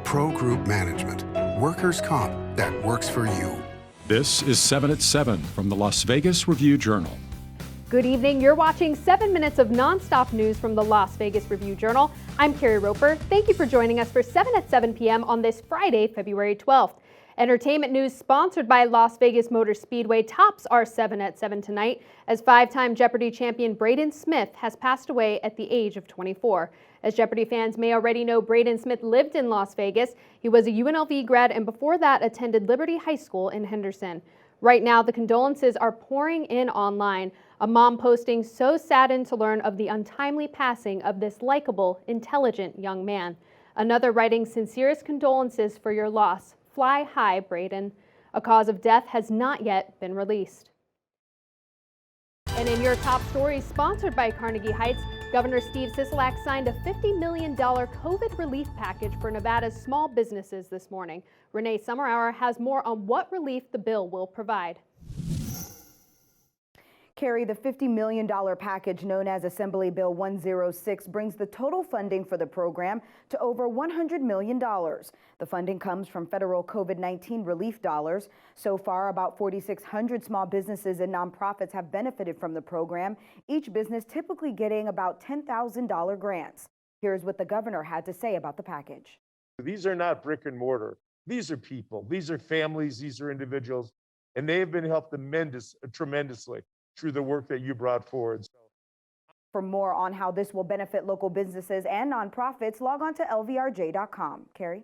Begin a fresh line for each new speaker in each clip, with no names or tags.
Pro Group Management. Workers' comp that works for you.
This is 7 at 7 from the Las Vegas Review-Journal.
Good evening. You're watching 7 minutes of nonstop news from the Las Vegas Review-Journal. I'm Carrie Roper. Thank you for joining us for 7 at 7 p.m. on this Friday, February 12th. Entertainment news sponsored by Las Vegas Motor Speedway tops our 7 at 7 tonight as five-time Jeopardy champion Brayden Smith has passed away at the age of 24. As Jeopardy fans may already know, Brayden Smith lived in Las Vegas. He was a UNLV grad and before that attended Liberty High School in Henderson. Right now, the condolences are pouring in online. A mom posting so saddened to learn of the untimely passing of this likable, intelligent young man. Another writing sincerest condolences for your loss. Fly high, Brayden. A cause of death has not yet been released. And in your top stories, sponsored by Carnegie Heights, Governor Steve Sisolak signed a $50 million COVID relief package for Nevada's small businesses this morning. Renee Summerhour has more on what relief the bill will provide.
Carrie, the $50 million package known as Assembly Bill 106 brings the total funding for the program to over $100 million. The funding comes from federal COVID-19 relief dollars. So far, about 4,600 small businesses and nonprofits have benefited from the program, each business typically getting about $10,000 grants. Here's what the governor had to say about the package.
These are not brick and mortar. These are people. These are families. These are individuals. And they have been helped tremendously through the work that you brought forward.
For more on how this will benefit local businesses and nonprofits, log on to lvrj.com. Carrie?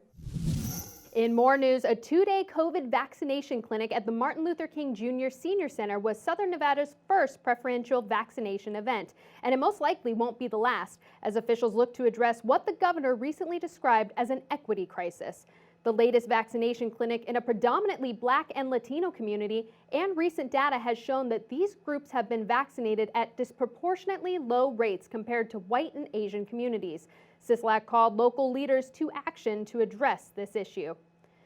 In more news, a two-day COVID vaccination clinic at the Martin Luther King Jr. Senior Center was Southern Nevada's first preferential vaccination event, and it most likely won't be the last, as officials look to address what the governor recently described as an equity crisis. The latest vaccination clinic in a predominantly Black and Latino community, and recent data has shown that these groups have been vaccinated at disproportionately low rates compared to white and Asian communities. Sisolak called local leaders to action to address this issue.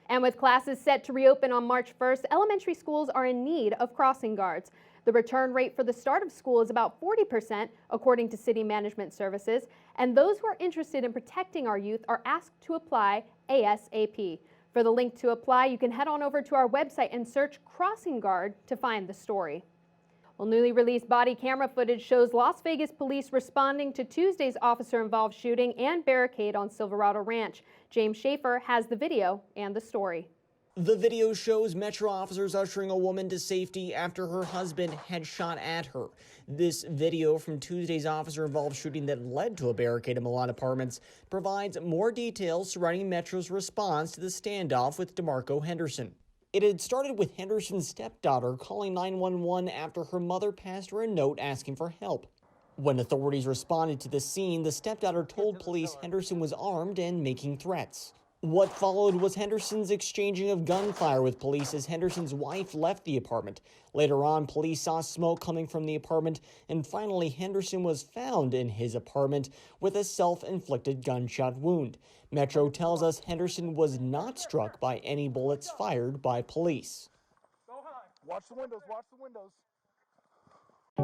And with classes set to reopen on March 1st, elementary schools are in need of crossing guards. The return rate for the start of school is about 40%, according to City Management Services, and those who are interested in protecting our youth are asked to apply ASAP. For the link to apply, you can head on over to our website and search Crossing Guard to find the story. Well, newly released body camera footage shows Las Vegas police responding to Tuesday's officer-involved shooting and barricade on Silverado Ranch. James Schaefer has the video and the story.
The video shows Metro officers ushering a woman to safety after her husband had shot at her. This video from Tuesday's officer-involved shooting that led to a barricade in Milan Apartments provides more details surrounding Metro's response to the standoff with DeMarco Henderson. It had started with Henderson's stepdaughter calling 911 after her mother passed her a note asking for help. When authorities responded to the scene, the stepdaughter told police Henderson was armed and making threats. What followed was Henderson's exchanging of gunfire with police as Henderson's wife left the apartment. Later on, police saw smoke coming from the apartment, and finally Henderson was found in his apartment with a self-inflicted gunshot wound. Metro tells us Henderson was not struck by any bullets fired by police.
Watch the windows, watch the windows.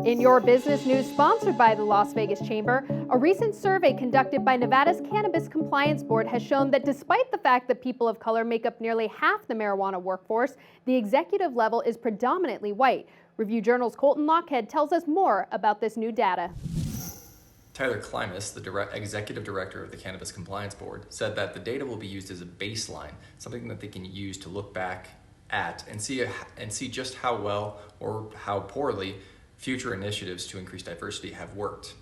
In your business news, sponsored by the Las Vegas Chamber, a recent survey conducted by Nevada's Cannabis Compliance Board has shown that despite the fact that people of color make up nearly half the marijuana workforce, the executive level is predominantly white. Review-Journal's Colton Lockhead tells us more about this new data.
Tyler Klimas, the executive director of the Cannabis Compliance Board, said that the data will be used as a baseline, something that they can use to look back at and see just how well or how poorly future initiatives to increase diversity have worked.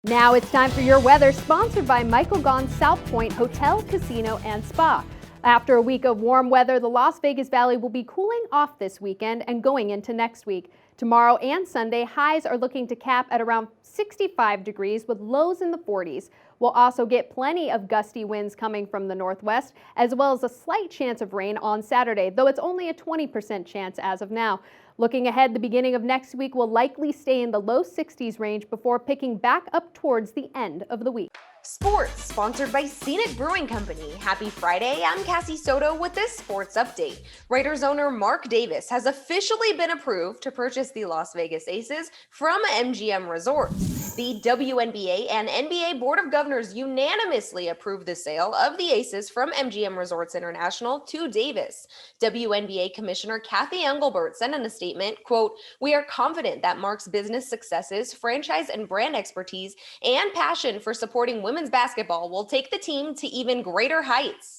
Now it's time for your weather, sponsored by Michael Gaughan's South Point Hotel, Casino, and Spa. After a week of warm weather, the Las Vegas Valley will be cooling off this weekend and going into next week. Tomorrow and Sunday, highs are looking to cap at around 65 degrees with lows in the 40s. We'll also get plenty of gusty winds coming from the northwest, as well as a slight chance of rain on Saturday, though it's only a 20% chance as of now. Looking ahead, the beginning of next week will likely stay in the low 60s range before picking back up towards the end of the week.
Sports, sponsored by Scenic Brewing Company. Happy Friday, I'm Cassie Soto with this sports update. Raiders owner Mark Davis has officially been approved to purchase the Las Vegas Aces from MGM Resorts. The WNBA and NBA Board of Governors unanimously approved the sale of the Aces from MGM Resorts International to Davis. WNBA Commissioner Kathy Engelbert said in a statement, quote, "We are confident that Mark's business successes, franchise and brand expertise, and passion for supporting women's basketball will take the team to even greater heights."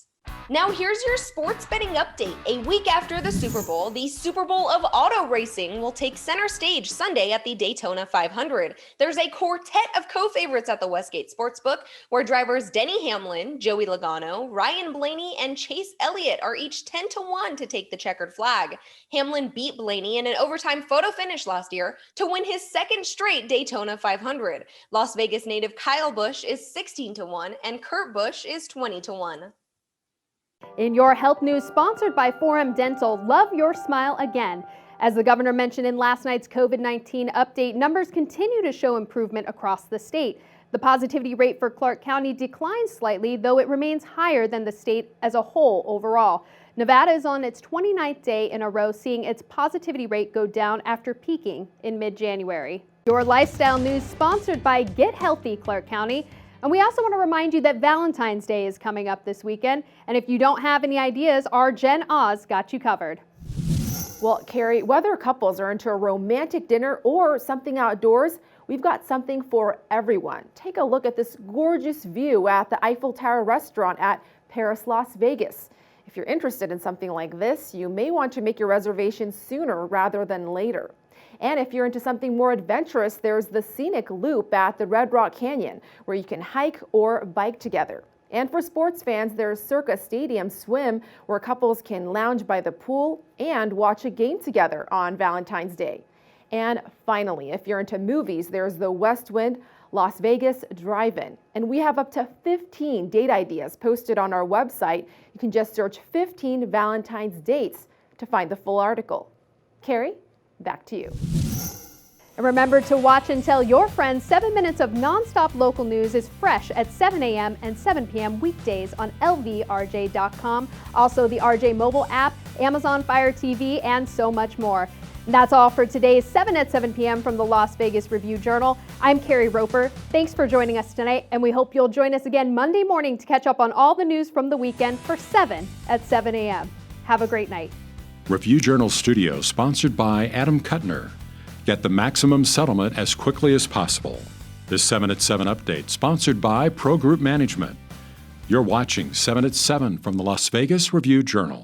Now here's your sports betting update. A week after the Super Bowl, the Super Bowl of auto racing will take center stage Sunday at the Daytona 500. There's a quartet of co-favorites at the Westgate Sportsbook, where drivers Denny Hamlin, Joey Logano, Ryan Blaney, and Chase Elliott are each 10-1 to take the checkered flag. Hamlin beat Blaney in an overtime photo finish last year to win his second straight Daytona 500. Las Vegas native Kyle Busch is 16-1, and Kurt Busch is 20-1.
In your health news, sponsored by Forum Dental, love your smile again. As the governor mentioned in last night's COVID-19 update, numbers continue to show improvement across the state. The positivity rate for Clark County declined slightly, though it remains higher than the state as a whole overall. Nevada is on its 29th day in a row seeing its positivity rate go down after peaking in mid-January. Your lifestyle news sponsored by Get Healthy Clark County. And we also want to remind you that Valentine's Day is coming up this weekend. And if you don't have any ideas, our Jen Oz got you covered.
Well, Carrie, whether couples are into a romantic dinner or something outdoors, we've got something for everyone. Take a look at this gorgeous view at the Eiffel Tower restaurant at Paris, Las Vegas. If you're interested in something like this, you may want to make your reservation sooner rather than later. And if you're into something more adventurous, there's the Scenic Loop at the Red Rock Canyon, where you can hike or bike together. And for sports fans, there's Circa Stadium Swim, where couples can lounge by the pool and watch a game together on Valentine's Day. And finally, if you're into movies, there's the Westwind Las Vegas Drive-In. And we have up to 15 date ideas posted on our website. You can just search 15 Valentine's dates to find the full article. Carrie, back to you.
And remember to watch and tell your friends 7 minutes of nonstop local news is fresh at 7 a.m. and 7 p.m. weekdays on lvrj.com. Also the RJ mobile app, Amazon Fire TV, and so much more. And that's all for today's 7 at 7 p.m. from the Las Vegas Review-Journal. I'm Carrie Roper. Thanks for joining us tonight, and we hope you'll join us again Monday morning to catch up on all the news from the weekend for 7 at 7 a.m. Have a great night.
Review-Journal Studio, sponsored by Adam Kuttner. Get the maximum settlement as quickly as possible. This 7 at 7 update, sponsored by Pro Group Management. You're watching 7 at 7 from the Las Vegas Review-Journal.